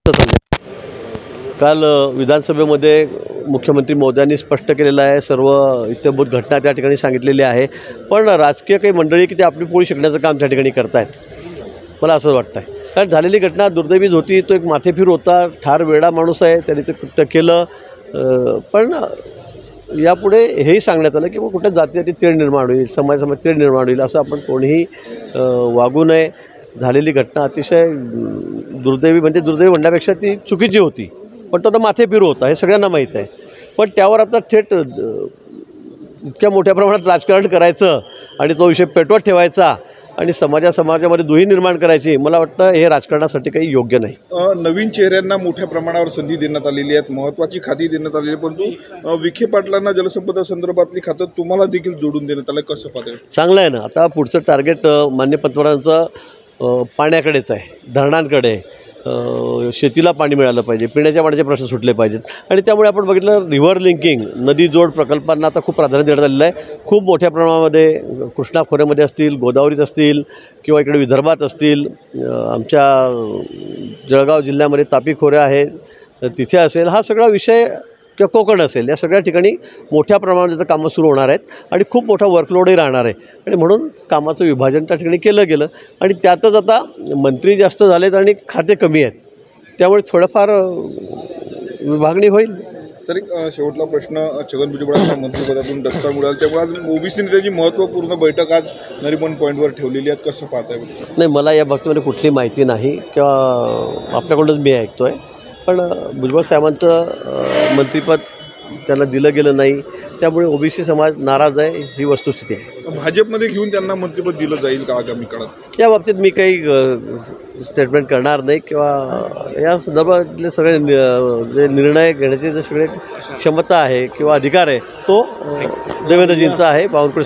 जास्त चालले. काल विधानसभेमध्ये मुख्यमंत्री महोदयांनी स्पष्ट केलेलं आहे, सर्व इत्थंभूत घटना त्या ठिकाणी सांगितलेली आहे. पण राजकीय काही मंडळी की ते आपली पोळी शिकण्याचं काम त्या ठिकाणी करतायत, मला असं वाटतं आहे. कारण झालेली घटना दुर्दैवीच होती. तो एक माथेफिर होता, ठार वेडा माणूस आहे, त्याने ते कृत्य केलं. पण यापुढे हेही सांगण्यात आलं की मग कुठे जातीसाठी तेढ निर्माण होईल, समाजामध्ये तेढ निर्माण होईल, असं आपण कोणीही वागू नये. झालेली घटना अतिशय दुर्दैवी, म्हणजे दुर्दैवी म्हणण्यापेक्षा ती चुकीची होती, पण तो माथेफिरू होता हे सगळ्यांना माहीत आहे. पण त्यावर आता थेट इतक्या मोठ्या प्रमाणात राजकारण करायचं आणि तो विषय पेटवत ठेवायचा आणि समाजामध्ये दुही निर्माण करायची, मला वाटतं हे राजकारणासाठी काही योग्य नाही. नवीन चेहऱ्यांना मोठ्या प्रमाणावर संधी देण्यात आलेली आहेत, महत्त्वाची खाती देण्यात आलेली आहे, परंतु विखे पाटलांना जलसंपदा संदर्भातली खातं तुम्हाला देखील जोडून देण्यात आलं, कसं पाहताय? चांगलं आहे ना. आता पुढचं टार्गेट माननीय पंतप्रधानांचं पाण्याकडेच आहे, धरणांकडे. शेतीला पाणी मिळालं पाहिजे, पिण्याच्या पाण्याचे प्रश्न सुटले पाहिजेत आणि त्यामुळे आपण बघितलं रिव्हर लिंकिंग, नदी जोड प्रकल्पांना आता खूप प्राधान्य देण्यात आलेलं आहे. खूप मोठ्या प्रमाणामध्ये कृष्णा खोऱ्यामध्ये असतील, गोदावरीत असतील किंवा इकडे विदर्भात असतील, आमच्या जळगाव जिल्ह्यामध्ये तापी खोऱ्या आहेत तिथे असेल, हा सगळा विषय किंवा कोकण असेल, या सगळ्या ठिकाणी मोठ्या प्रमाणात त्याचं कामं सुरू होणार आहेत आणि खूप मोठा वर्कलोडही राहणार आहे. आणि म्हणून कामाचं विभाजन त्या ठिकाणी केलं गेलं आणि त्यातच आता मंत्री जास्त झालेत आणि खाते कमी आहेत, त्यामुळे थोडंफार विभागणी होईल. सर, एक शेवटला प्रश्न, छगन भुजबळांच्या मंत्रिपदातून दस्ता मिळाला, त्यामुळे आज ओबीसी नेत्याची महत्त्वपूर्ण बैठक आज नरिमन पॉईंटवर ठेवलेली आहे, कसं पाहताय? नाही, मला या बाबतीमध्ये कुठली माहिती नाही किंवा आपल्याकडूनच मी ऐकतो आहे. पण भुजबळ साहेबांचं मंत्रिपद त्यांना दिलं गेलं नाही, त्यामुळे ओबीसी समाज नाराज आहे, ही वस्तुस्थिती आहे. भाजपमध्ये घेऊन त्यांना मंत्रिपद दिलं जाईल का आगामी काळात? या बाबतीत मी काही स्टेटमेंट करणार नाही किंवा या संदर्भातले सगळे जे निर्णय घेण्याचे जे सगळे क्षमता आहे किंवा अधिकार आहे तो देवेंद्रजींचा आहे. बावनकुळे